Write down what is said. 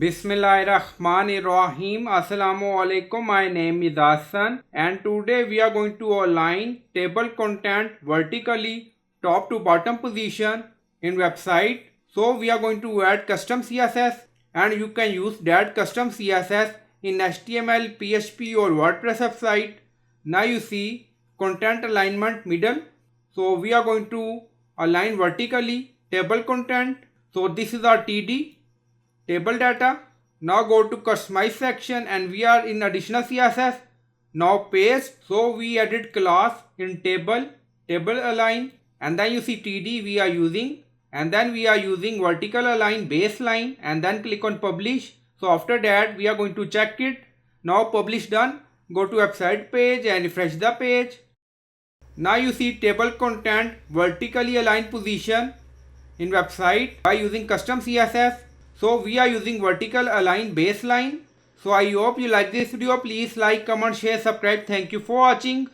Bismillahirrahmanirrahim. Assalamu alaikum. My name is Hassan and today we are going to align table content vertically top to bottom position in website. So we are going to add custom CSS and you can use that custom CSS in HTML, PHP or WordPress website. Now you see content alignment middle. So we are going to align vertically table content. So this is our TD. Table data. Now go to customize section and we are in additional CSS. Now paste. So we added class in table align, and then you see TD we are using, and then we are using vertical align baseline, and then click on publish. So after that we are going to check it. Now publish done. Go to website page and refresh the page. Now you see table content vertically aligned position in website by using custom CSS. So we are using vertical align baseline. So I hope you like this video. Please like, comment, share, subscribe. Thank you for watching.